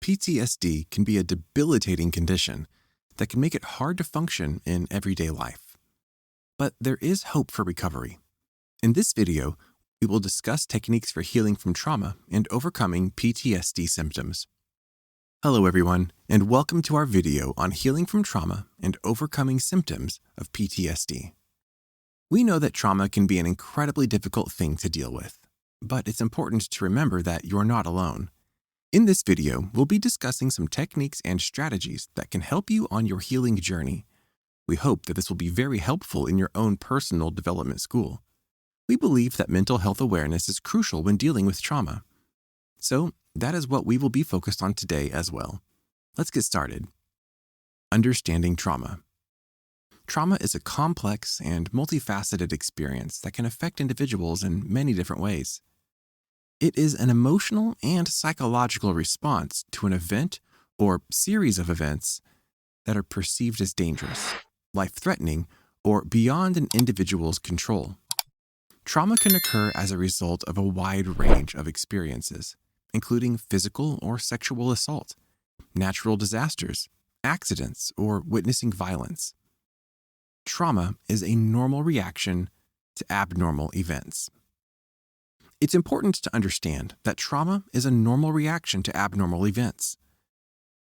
PTSD can be a debilitating condition that can make it hard to function in everyday life. But there is hope for recovery. In this video, we will discuss techniques for healing from trauma and overcoming PTSD symptoms. Hello everyone, and welcome to our video on healing from trauma and overcoming symptoms of PTSD. We know that trauma can be an incredibly difficult thing to deal with, but it's important to remember that you're not alone. In this video, we'll be discussing some techniques and strategies that can help you on your healing journey. We hope that this will be very helpful in your own personal development school. We believe that mental health awareness is crucial when dealing with trauma. So, that is what we will be focused on today as well. Let's get started. Understanding trauma. Trauma is a complex and multifaceted experience that can affect individuals in many different ways. It is an emotional and psychological response to an event or series of events that are perceived as dangerous, life-threatening, or beyond an individual's control. Trauma can occur as a result of a wide range of experiences, including physical or sexual assault, natural disasters, accidents, or witnessing violence. Trauma is a normal reaction to abnormal events. It's important to understand that trauma is a normal reaction to abnormal events.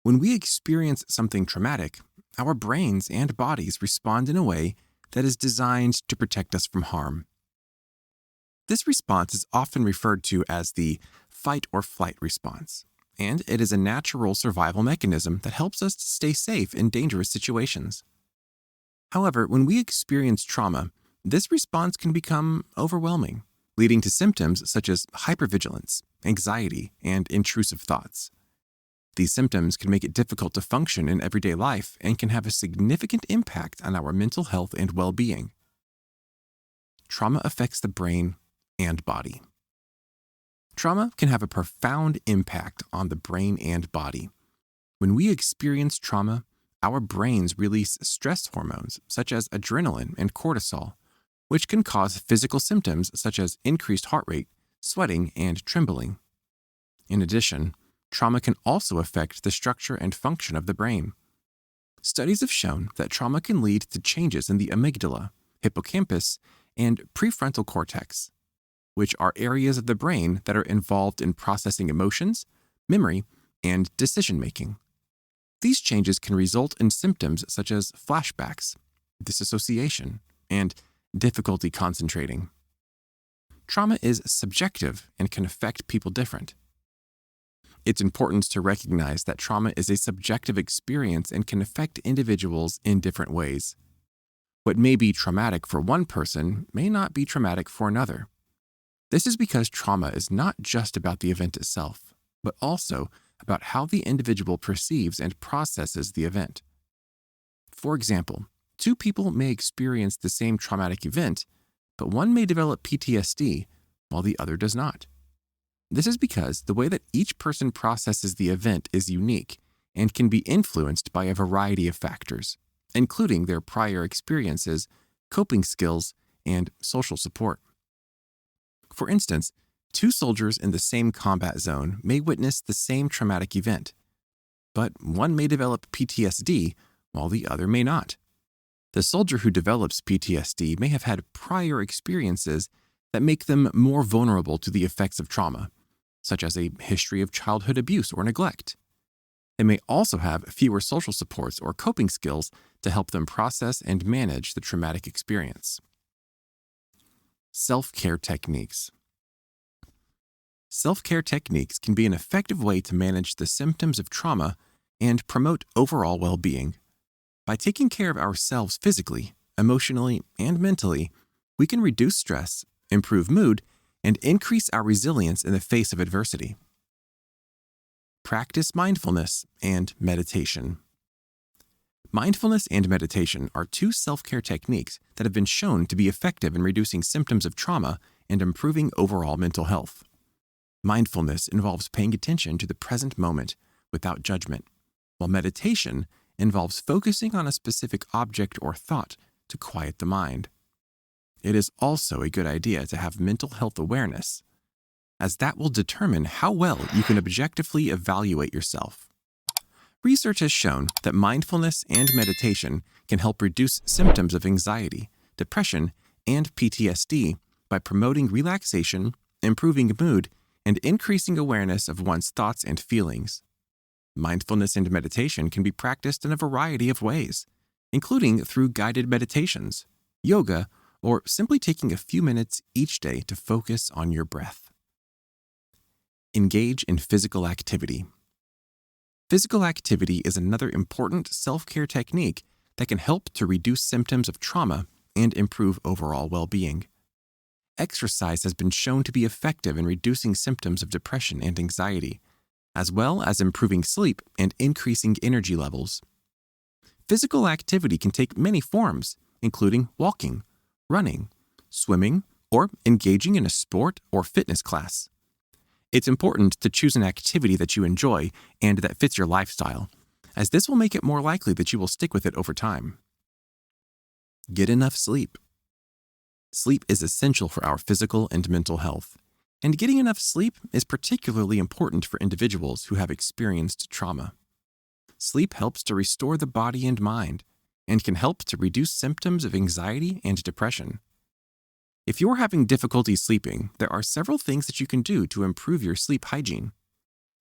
When we experience something traumatic, our brains and bodies respond in a way that is designed to protect us from harm. This response is often referred to as the fight or flight response, and it is a natural survival mechanism that helps us to stay safe in dangerous situations. However, when we experience trauma, this response can become overwhelming, leading to symptoms such as hypervigilance, anxiety, and intrusive thoughts. These symptoms can make it difficult to function in everyday life and can have a significant impact on our mental health and well-being. Trauma affects the brain and body. Trauma can have a profound impact on the brain and body. When we experience trauma, our brains release stress hormones such as adrenaline and cortisol, which can cause physical symptoms such as increased heart rate, sweating, and trembling. In addition, trauma can also affect the structure and function of the brain. Studies have shown that trauma can lead to changes in the amygdala, hippocampus, and prefrontal cortex, which are areas of the brain that are involved in processing emotions, memory, and decision-making. These changes can result in symptoms such as flashbacks, disassociation, and difficulty concentrating. Trauma is subjective and can affect people different. It's important to recognize that trauma is a subjective experience and can affect individuals in different ways. What may be traumatic for one person may not be traumatic for another. This is because trauma is not just about the event itself, but also about how the individual perceives and processes the event. For example, two people may experience the same traumatic event, but one may develop PTSD while the other does not. This is because the way that each person processes the event is unique and can be influenced by a variety of factors, including their prior experiences, coping skills, and social support. For instance, two soldiers in the same combat zone may witness the same traumatic event, but one may develop PTSD while the other may not. The soldier who develops PTSD may have had prior experiences that make them more vulnerable to the effects of trauma, such as a history of childhood abuse or neglect. They may also have fewer social supports or coping skills to help them process and manage the traumatic experience. Self-care techniques. Self-care techniques can be an effective way to manage the symptoms of trauma and promote overall well-being. By taking care of ourselves physically, emotionally, and mentally, we can reduce stress, improve mood, and increase our resilience in the face of adversity. Practice mindfulness and meditation. Mindfulness and meditation are two self-care techniques that have been shown to be effective in reducing symptoms of trauma and improving overall mental health. Mindfulness involves paying attention to the present moment without judgment, while meditation involves focusing on a specific object or thought to quiet the mind. It is also a good idea to have mental health awareness. as that will determine how well you can objectively evaluate yourself. Research has shown that mindfulness and meditation can help reduce symptoms of anxiety, depression, and PTSD by promoting relaxation, improving mood, and increasing awareness of one's thoughts and feelings. Mindfulness and meditation can be practiced in a variety of ways, including through guided meditations, yoga, or simply taking a few minutes each day to focus on your breath. Engage in physical activity. Physical activity is another important self-care technique that can help to reduce symptoms of trauma and improve overall well-being. Exercise has been shown to be effective in reducing symptoms of depression and anxiety, as well as improving sleep and increasing energy levels. Physical activity can take many forms, including walking, running, swimming, or engaging in a sport or fitness class. It's important to choose an activity that you enjoy and that fits your lifestyle, as this will make it more likely that you will stick with it over time. Get enough sleep. Sleep is essential for our physical and mental health, and getting enough sleep is particularly important for individuals who have experienced trauma. Sleep helps to restore the body and mind, and can help to reduce symptoms of anxiety and depression. If you're having difficulty sleeping, there are several things that you can do to improve your sleep hygiene.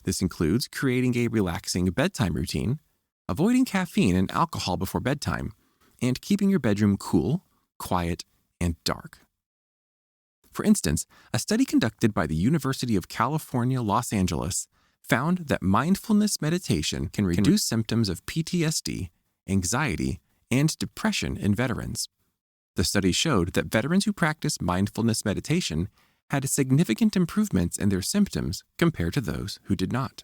This includes creating a relaxing bedtime routine, avoiding caffeine and alcohol before bedtime, and keeping your bedroom cool, quiet, and dark. For instance, a study conducted by the University of California, Los Angeles found that mindfulness meditation can reduce symptoms of PTSD, anxiety, and depression in veterans. The study showed that veterans who practiced mindfulness meditation had significant improvements in their symptoms compared to those who did not.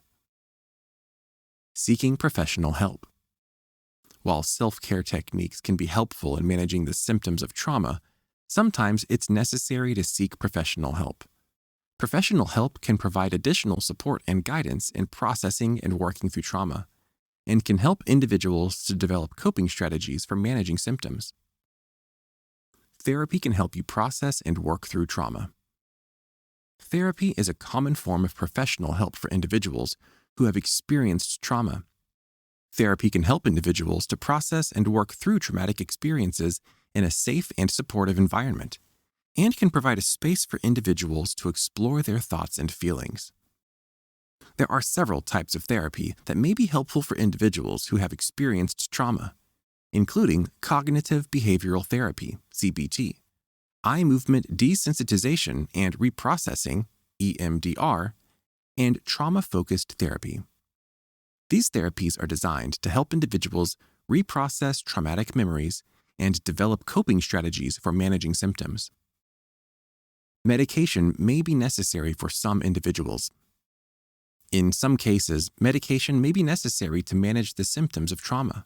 Seeking professional help. While self-care techniques can be helpful in managing the symptoms of trauma, sometimes it's necessary to seek professional help. Professional help can provide additional support and guidance in processing and working through trauma, and can help individuals to develop coping strategies for managing symptoms. Therapy can help you process and work through trauma. Therapy is a common form of professional help for individuals who have experienced trauma. Therapy can help individuals to process and work through traumatic experiences in a safe and supportive environment, and can provide a space for individuals to explore their thoughts and feelings. There are several types of therapy that may be helpful for individuals who have experienced trauma, including cognitive behavioral therapy, CBT, eye movement desensitization and reprocessing, EMDR, and trauma-focused therapy. These therapies are designed to help individuals reprocess traumatic memories and develop coping strategies for managing symptoms. Medication may be necessary for some individuals. In some cases, medication may be necessary to manage the symptoms of trauma.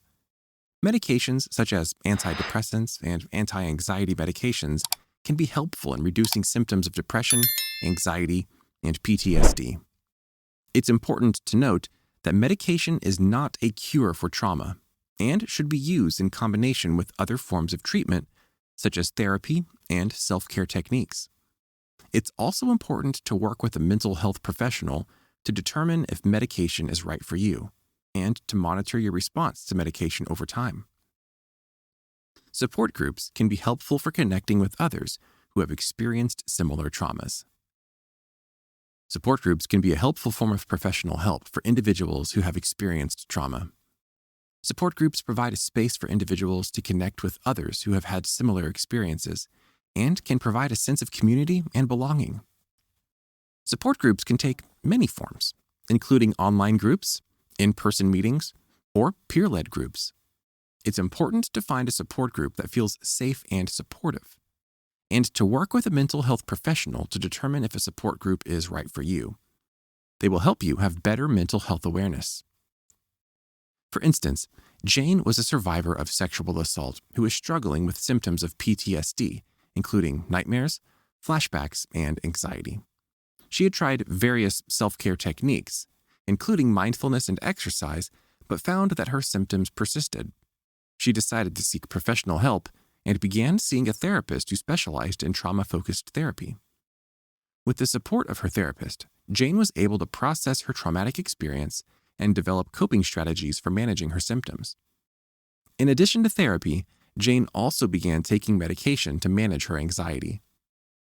Medications such as antidepressants and anti-anxiety medications can be helpful in reducing symptoms of depression, anxiety, and PTSD. It's important to note that medication is not a cure for trauma and should be used in combination with other forms of treatment, such as therapy and self-care techniques. It's also important to work with a mental health professional to determine if medication is right for you, and to monitor your response to medication over time. Support groups can be helpful for connecting with others who have experienced similar traumas. Support groups can be a helpful form of professional help for individuals who have experienced trauma. Support groups provide a space for individuals to connect with others who have had similar experiences, and can provide a sense of community and belonging. Support groups can take many forms, including online groups, in-person meetings, or peer-led groups. It's important to find a support group that feels safe and supportive, and to work with a mental health professional to determine if a support group is right for you. They will help you have better mental health awareness. For instance, Jane was a survivor of sexual assault who is struggling with symptoms of PTSD, including nightmares, flashbacks, and anxiety. She had tried various self-care techniques, including mindfulness and exercise, but found that her symptoms persisted. She decided to seek professional help and began seeing a therapist who specialized in trauma-focused therapy. With the support of her therapist, Jane was able to process her traumatic experience and develop coping strategies for managing her symptoms. In addition to therapy, Jane also began taking medication to manage her anxiety.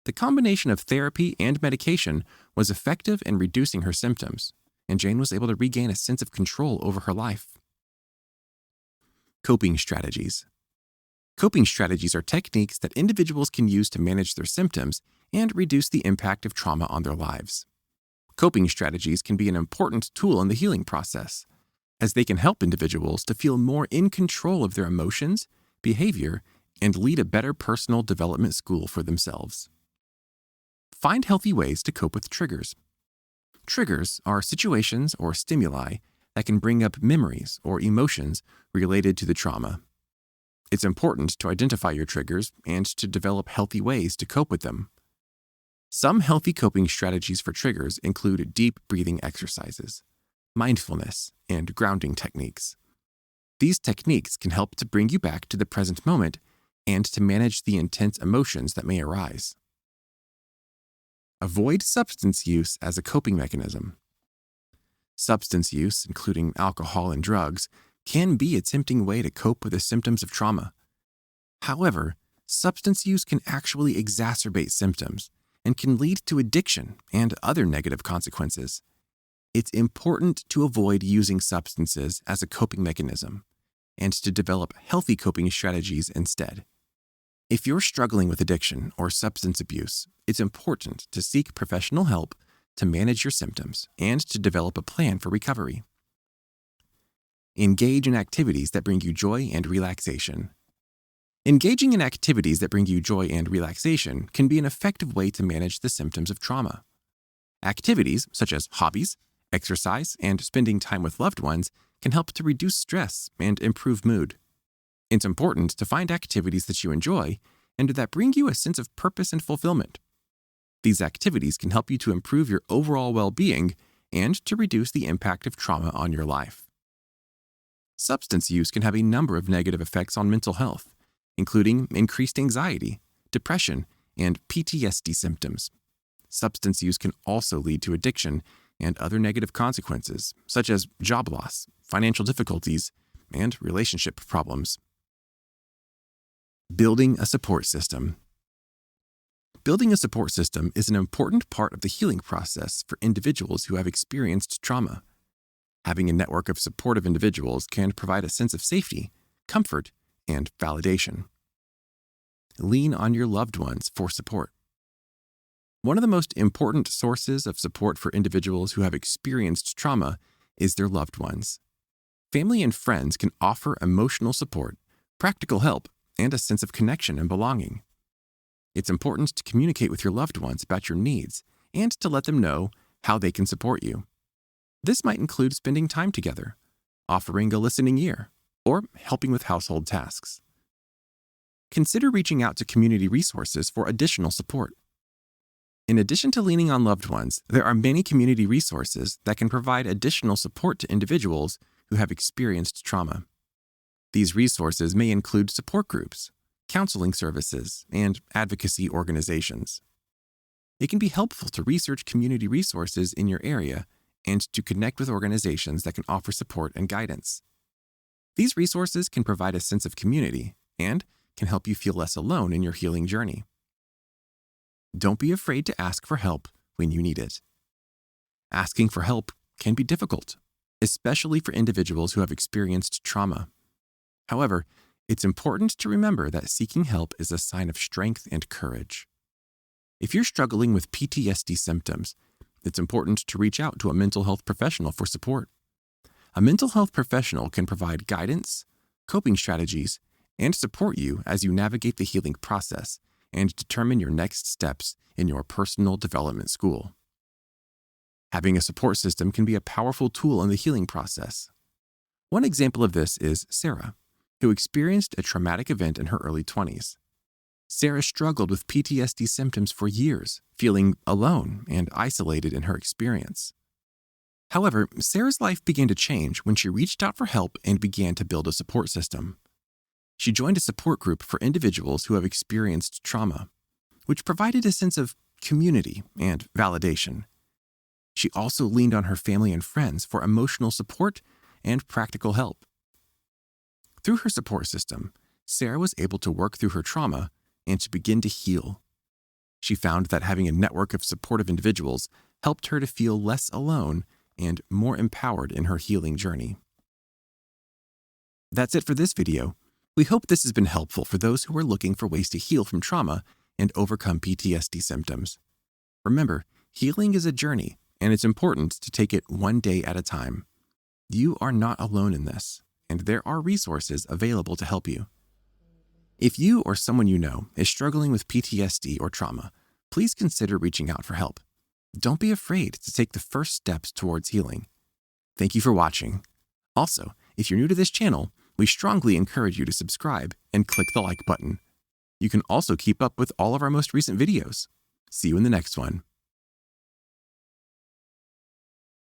The combination of therapy and medication was effective in reducing her symptoms, and Jane was able to regain a sense of control over her life. Coping strategies. Coping strategies are techniques that individuals can use to manage their symptoms and reduce the impact of trauma on their lives. Coping strategies can be an important tool in the healing process, as they can help individuals to feel more in control of their emotions, behavior, and lead a better personal development school for themselves. Find healthy ways to cope with triggers. Triggers are situations or stimuli that can bring up memories or emotions related to the trauma. It's important to identify your triggers and to develop healthy ways to cope with them. Some healthy coping strategies for triggers include deep breathing exercises, mindfulness, and grounding techniques. These techniques can help to bring you back to the present moment and to manage the intense emotions that may arise. Avoid substance use as a coping mechanism. Substance use, including alcohol and drugs, can be a tempting way to cope with the symptoms of trauma. However, substance use can actually exacerbate symptoms and can lead to addiction and other negative consequences. It's important to avoid using substances as a coping mechanism and to develop healthy coping strategies instead. If you're struggling with addiction or substance abuse, it's important to seek professional help to manage your symptoms and to develop a plan for recovery. Engage in activities that bring you joy and relaxation. Engaging in activities that bring you joy and relaxation can be an effective way to manage the symptoms of trauma. Activities such as hobbies, exercise, and spending time with loved ones can help to reduce stress and improve mood. It's important to find activities that you enjoy and that bring you a sense of purpose and fulfillment. These activities can help you to improve your overall well-being and to reduce the impact of trauma on your life. Substance use can have a number of negative effects on mental health, including increased anxiety, depression, and PTSD symptoms. Substance use can also lead to addiction and other negative consequences, such as job loss, financial difficulties, and relationship problems. Building a support system. Building a support system is an important part of the healing process for individuals who have experienced trauma. Having a network of supportive individuals can provide a sense of safety, comfort, and validation. Lean on your loved ones for support. One of the most important sources of support for individuals who have experienced trauma is their loved ones. Family and friends can offer emotional support, practical help, and a sense of connection and belonging. It's important to communicate with your loved ones about your needs and to let them know how they can support you. This might include spending time together, offering a listening ear, or helping with household tasks. Consider reaching out to community resources for additional support. In addition to leaning on loved ones, there are many community resources that can provide additional support to individuals who have experienced trauma. These resources may include support groups, counseling services, and advocacy organizations. It can be helpful to research community resources in your area and to connect with organizations that can offer support and guidance. These resources can provide a sense of community and can help you feel less alone in your healing journey. Don't be afraid to ask for help when you need it. Asking for help can be difficult, especially for individuals who have experienced trauma. However, it's important to remember that seeking help is a sign of strength and courage. If you're struggling with PTSD symptoms, it's important to reach out to a mental health professional for support. A mental health professional can provide guidance, coping strategies, and support you as you navigate the healing process and determine your next steps in your personal development school. Having a support system can be a powerful tool in the healing process. One example of this is Sarah, who experienced a traumatic event in her early 20s. Sarah struggled with PTSD symptoms for years, feeling alone and isolated in her experience. However, Sarah's life began to change when she reached out for help and began to build a support system. She joined a support group for individuals who have experienced trauma, which provided a sense of community, and validation. She also leaned on her family and friends for emotional support and practical help. Through her support system, Sarah was able to work through her trauma and to begin to heal. She found that having a network of supportive individuals helped her to feel less alone and more empowered in her healing journey. That's it for this video. We hope this has been helpful for those who are looking for ways to heal from trauma and overcome PTSD symptoms. Remember, healing is a journey, and it's important to take it one day at a time. You are not alone in this, and there are resources available to help you. If you or someone you know is struggling with PTSD or trauma, please consider reaching out for help. Don't be afraid to take the first steps towards healing. Thank you for watching. Also, if you're new to this channel, we strongly encourage you to subscribe and click the like button. You can also keep up with all of our most recent videos. See you in the next one.